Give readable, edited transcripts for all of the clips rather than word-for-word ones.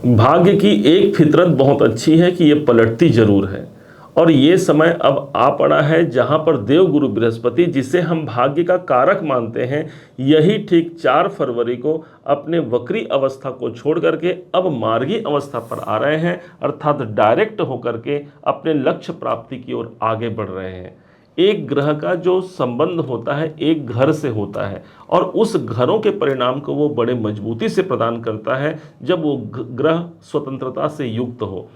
भाग्य की एक फितरत बहुत अच्छी है कि ये पलटती जरूर है। और ये समय अब आ पड़ा है जहां पर देव गुरु बृहस्पति, जिसे हम भाग्य का कारक मानते हैं, यही ठीक 4 फरवरी को अपने वक्री अवस्था को छोड़ करके अब मार्गी अवस्था पर आ रहे हैं, अर्थात डायरेक्ट होकर के अपने लक्ष्य प्राप्ति की ओर आगे बढ़ रहे हैं। एक ग्रह का जो संबंध होता है एक घर से होता है, और उस घरों के परिणाम को वो बड़े मजबूती से प्रदान करता है जब वो ग्रह स्वतंत्रता से युक्त हो।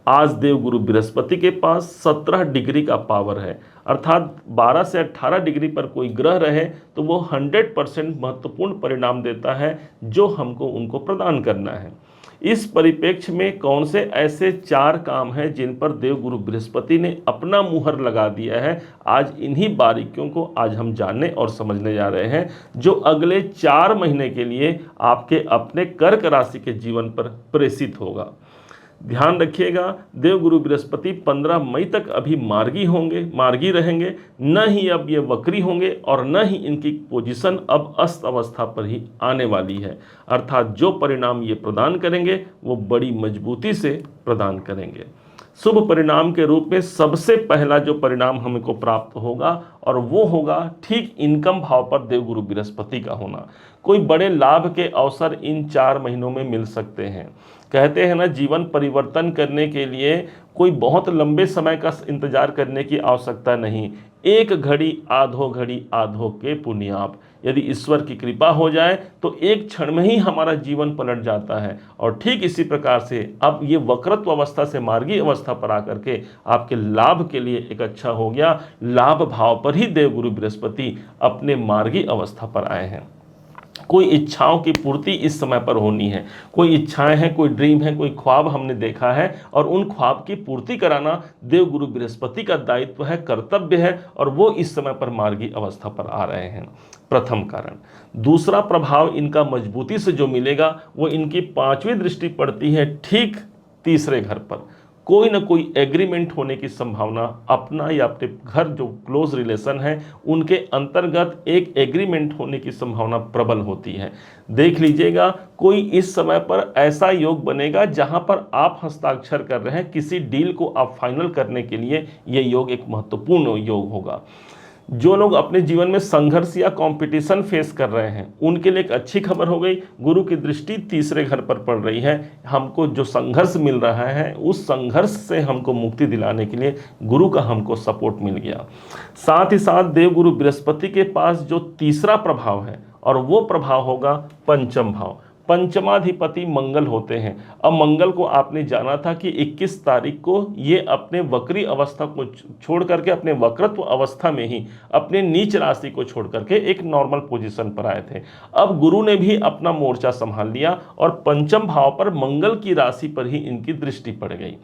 आज देव गुरु बृहस्पति के पास 17 डिग्री का पावर है, अर्थात 12 से 18 डिग्री पर कोई ग्रह रहे तो वो 100% महत्वपूर्ण परिणाम देता है जो हमको उनको प्रदान करना है। इस परिप्रेक्ष्य में कौन से ऐसे 4 काम हैं जिन पर देव गुरु बृहस्पति ने अपना मुहर लगा दिया है, आज इन्हीं बारीकियों को आज हम जानने और समझने जा रहे हैं, जो अगले 4 महीने के लिए आपके अपने कर्क राशि के जीवन पर प्रेषित होगा। ध्यान रखिएगा, देव गुरु बृहस्पति 15 मई तक अभी मार्गी रहेंगे, न ही अब ये वक्री होंगे और न ही इनकी पोजीशन अब अस्त अवस्था पर ही आने वाली है। अर्थात जो परिणाम ये प्रदान करेंगे वो बड़ी मजबूती से प्रदान करेंगे। शुभ परिणाम के रूप में सबसे पहला जो परिणाम हमको प्राप्त होगा और वो होगा ठीक इनकम भाव पर देव गुरु बृहस्पति का होना। कोई बड़े लाभ के अवसर इन 4 महीनों में मिल सकते हैं। कहते हैं ना, जीवन परिवर्तन करने के लिए कोई बहुत लंबे समय का इंतजार करने की आवश्यकता नहीं। एक घड़ी आधो के पुण्याप, यदि ईश्वर की कृपा हो जाए तो एक क्षण में ही हमारा जीवन पलट जाता है। और ठीक इसी प्रकार से अब ये वक्रत्व अवस्था से मार्गी अवस्था पर आकर के आपके लाभ के लिए एक अच्छा हो गया। लाभ भाव पर ही देव गुरु बृहस्पति अपने मार्गी अवस्था पर आए हैं। कोई इच्छाओं की पूर्ति इस समय पर होनी है। कोई इच्छाएं हैं, कोई ड्रीम है, कोई ख्वाब हमने देखा है, और उन ख्वाब की पूर्ति कराना देव गुरु बृहस्पति का दायित्व है, कर्तव्य है, और वो इस समय पर मार्गी अवस्था पर आ रहे हैं। प्रथम कारण। दूसरा प्रभाव इनका मजबूती से जो मिलेगा वो इनकी 5वीं दृष्टि पड़ती है ठीक तीसरे घर पर। कोई ना कोई एग्रीमेंट होने की संभावना, अपना या अपने घर जो क्लोज रिलेशन है उनके अंतर्गत एक एग्रीमेंट होने की संभावना प्रबल होती है। देख लीजिएगा, कोई इस समय पर ऐसा योग बनेगा जहां पर आप हस्ताक्षर कर रहे हैं, किसी डील को आप फाइनल करने के लिए ये योग एक महत्वपूर्ण योग होगा। जो लोग अपने जीवन में संघर्ष या कंपटीशन फेस कर रहे हैं उनके लिए एक अच्छी खबर हो गई, गुरु की दृष्टि तीसरे घर पर पड़ रही है। हमको जो संघर्ष मिल रहा है उस संघर्ष से हमको मुक्ति दिलाने के लिए गुरु का हमको सपोर्ट मिल गया। साथ ही साथ देव गुरु बृहस्पति के पास जो तीसरा प्रभाव है और वो प्रभाव होगा पंचम भाव। पंचमाधिपति मंगल होते हैं। अब मंगल को आपने जाना था कि 21 तारीख को ये अपने वक्री अवस्था को छोड़ करके अपने वक्रत्व अवस्था में ही अपने नीच राशि को छोड़ करके एक नॉर्मल पोजीशन पर आए थे। अब गुरु ने भी अपना मोर्चा संभाल लिया और पंचम भाव पर मंगल की राशि पर ही इनकी दृष्टि पड़ गई।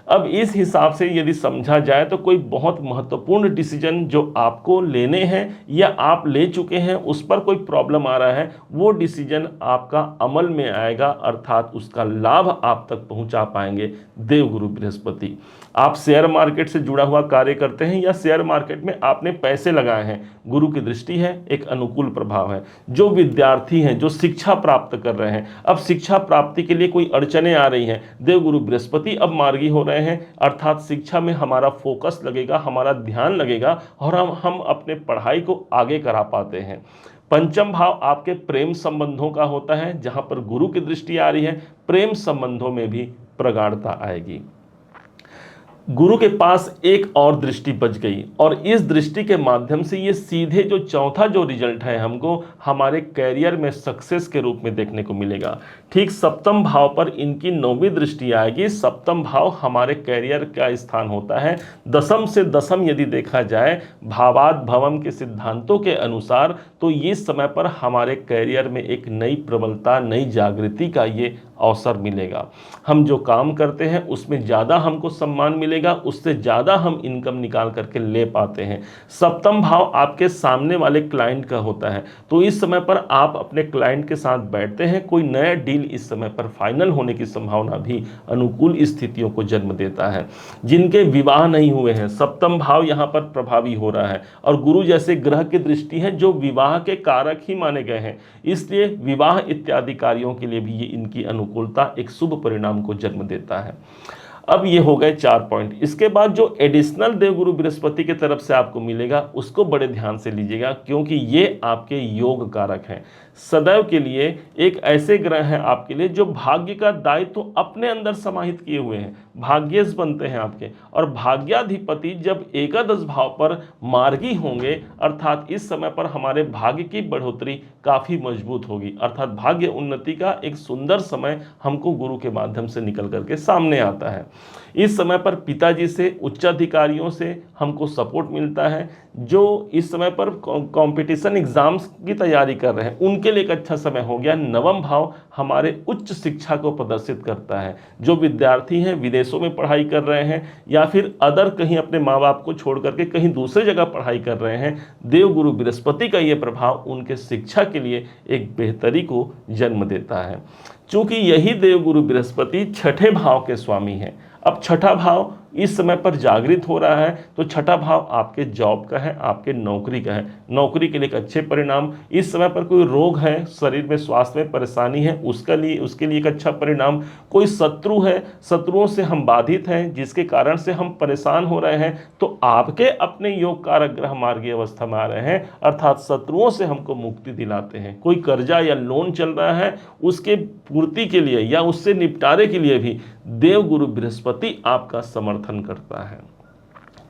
अब इस हिसाब से यदि समझा जाए तो कोई बहुत महत्वपूर्ण डिसीजन जो आपको लेने हैं या आप ले चुके हैं उस पर कोई प्रॉब्लम आ रहा है, वो डिसीजन आपका अमल में आएगा, अर्थात उसका लाभ आप तक पहुंचा पाएंगे देव गुरु बृहस्पति। आप शेयर मार्केट से जुड़ा हुआ कार्य करते हैं या शेयर मार्केट में आपने पैसे लगाए हैं, गुरु की दृष्टि है, एक अनुकूल प्रभाव है। जो विद्यार्थी हैं, जो शिक्षा प्राप्त कर रहे हैं, अब शिक्षा प्राप्ति के लिए कोई अड़चने आ रही हैं, देव गुरु बृहस्पति अब मार्गी हो रहे हैं, अर्थात शिक्षा में हमारा फोकस लगेगा, हमारा ध्यान लगेगा और हम अपने पढ़ाई को आगे करा पाते हैं। पंचम भाव आपके प्रेम संबंधों का होता है, जहां पर गुरु की दृष्टि आ रही है, प्रेम संबंधों में भी प्रगाढ़ता आएगी। गुरु के पास एक और दृष्टि बच गई और इस दृष्टि के माध्यम से ये सीधे जो चौथा जो रिजल्ट है हमको हमारे कैरियर में सक्सेस के रूप में देखने को मिलेगा। ठीक सप्तम भाव पर इनकी 9वीं दृष्टि आएगी। सप्तम भाव हमारे कैरियर का स्थान होता है। दसम से दसम यदि देखा जाए भावाद भवम के सिद्धांतों के अनुसार तो ये समय पर हमारे कैरियर में एक नई प्रबलता, नई जागृति का ये अवसर मिलेगा। हम जो काम करते हैं उसमें ज़्यादा हमको सम्मान मिलेगा, उससे ज़्यादा हम इनकम निकाल करके ले पाते हैं। सप्तम भाव आपके सामने वाले क्लाइंट का होता है, तो इस समय पर आप अपने क्लाइंट के साथ बैठते हैं, कोई नया डील इस समय पर फाइनल होने की संभावना भी अनुकूल स्थितियों को जन्म देता है। जिनके विवाह नहीं हुए हैं, सप्तम भाव यहाँ पर प्रभावी हो रहा है और गुरु जैसे ग्रह की दृष्टि है जो विवाह के कारक ही माने गए हैं, इसलिए विवाह इत्यादि कार्यों के लिए भी ये इनकी अनुकूल अनुकूलता, एक शुभ परिणाम को जन्म देता है। अब ये हो गए 4 पॉइंट। इसके बाद जो एडिशनल देवगुरु बृहस्पति की तरफ से आपको मिलेगा उसको बड़े ध्यान से लीजिएगा, क्योंकि ये आपके योग कारक हैं। सदैव के लिए एक ऐसे ग्रह हैं आपके लिए जो भाग्य का दायित्व तो अपने अंदर समाहित किए हुए हैं, भाग्येश बनते हैं आपके। और भाग्याधिपति जब एकादश भाव पर मार्गी होंगे, अर्थात इस समय पर हमारे भाग्य की बढ़ोतरी काफी मजबूत होगी, अर्थात भाग्य उन्नति का एक सुंदर समय हमको गुरु के माध्यम से निकल करके सामने आता है। इस समय पर पिताजी से, उच्चाधिकारियों से हमको सपोर्ट मिलता है। जो इस समय पर कंपटीशन एग्जाम्स की तैयारी कर रहे हैं उनके लिए एक अच्छा समय हो गया। नवम भाव हमारे उच्च शिक्षा को प्रदर्शित करता है। जो विद्यार्थी हैं, विदेशों में पढ़ाई कर रहे हैं या फिर अदर कहीं अपने माँ बाप को छोड़ करके कहीं दूसरी जगह पढ़ाई कर रहे हैं, देवगुरु बृहस्पति का ये प्रभाव उनके शिक्षा के लिए एक बेहतरी को जन्म देता है। चूंकि यही देवगुरु बृहस्पति छठे भाव के स्वामी हैं। अब छठा भाव इस समय पर जागृत हो रहा है, तो छठा भाव आपके जॉब का है, आपके नौकरी का है। नौकरी के लिए एक अच्छे परिणाम। इस समय पर कोई रोग है, शरीर में स्वास्थ्य में परेशानी है, उसके लिए एक अच्छा परिणाम। कोई शत्रु है, शत्रुओं से हम बाधित हैं जिसके कारण से हम परेशान हो रहे हैं, तो आपके अपने योग कारक ग्रह मार्गीय अवस्था में आ रहे हैं, अर्थात शत्रुओं से हमको मुक्ति दिलाते हैं। कोई कर्जा या लोन चल रहा है, उसके पूर्ति के लिए या उससे निपटारे के लिए भी देवगुरु बृहस्पति आपका समर्थन करता है।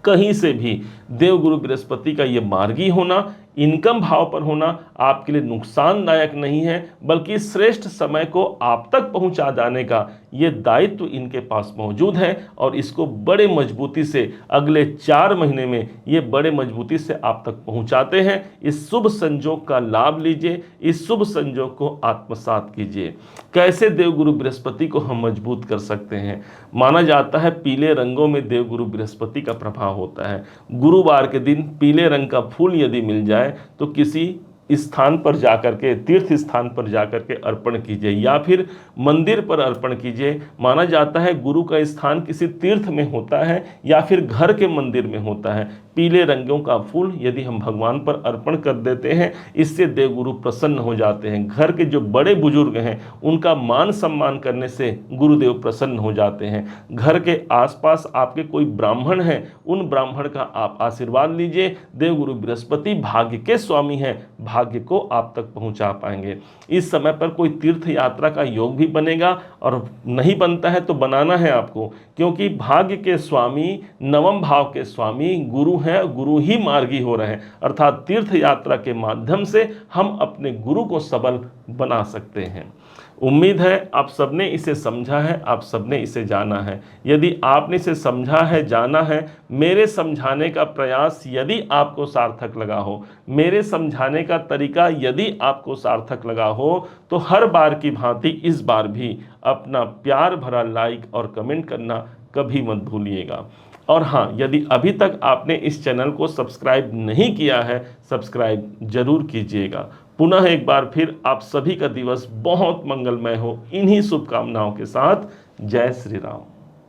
कहीं से भी देवगुरु बृहस्पति का ये मार्गी होना, इनकम भाव पर होना आपके लिए नुकसानदायक नहीं है, बल्कि श्रेष्ठ समय को आप तक पहुंचा जाने का ये दायित्व इनके पास मौजूद है। और इसको बड़े मजबूती से अगले 4 महीने में ये बड़े मजबूती से आप तक पहुंचाते हैं। इस शुभ संजोग का लाभ लीजिए, इस शुभ संजोग को आत्मसात कीजिए। कैसे देवगुरु बृहस्पति को हम मजबूत कर सकते हैं? माना जाता है पीले रंगों में देवगुरु बृहस्पति का प्रभाव होता है। गुरुवार के दिन पीले रंग का फूल यदि मिल जाए तो किसी स्थान पर जाकर के, तीर्थ स्थान पर जाकर के अर्पण कीजिए या फिर मंदिर पर अर्पण कीजिए। माना जाता है गुरु का स्थान किसी तीर्थ में होता है या फिर घर के मंदिर में होता है। पीले रंगों का फूल यदि हम भगवान पर अर्पण कर देते हैं, इससे देवगुरु प्रसन्न हो जाते हैं। घर के जो बड़े बुजुर्ग हैं उनका मान सम्मान करने से गुरुदेव प्रसन्न हो जाते हैं। घर के आसपास आपके कोई ब्राह्मण हैं, उन ब्राह्मण का आप आशीर्वाद लीजिए। देवगुरु बृहस्पति भाग्य के स्वामी हैं, भाग्य को आप तक पहुंचा पाएंगे। इस समय पर कोई तीर्थ यात्रा का योग भी बनेगा, और नहीं बनता है तो बनाना है आपको, क्योंकि भाग्य के स्वामी, नवम भाव के स्वामी गुरु हैं। गुरु ही मार्गी हो रहे हैं, अर्थात तीर्थ यात्रा के माध्यम से हम अपने गुरु को सबल बना सकते हैं। उम्मीद है आप सबने इसे समझा है, आप सबने इसे जाना है। यदि आपने इसे समझा है, जाना है, मेरे समझाने का प्रयास यदि आपको सार्थक लगा हो, मेरे समझाने का तरीका यदि आपको सार्थक लगा हो, तो हर बार की भांति इस बार भी अपना प्यार भरा लाइक और कमेंट करना कभी मत भूलिएगा। और हाँ, यदि अभी तक आपने इस चैनल को सब्सक्राइब नहीं किया है, सब्सक्राइब जरूर कीजिएगा। पुनः एक बार फिर आप सभी का दिवस बहुत मंगलमय हो, इन्हीं शुभकामनाओं के साथ। जय श्री राम।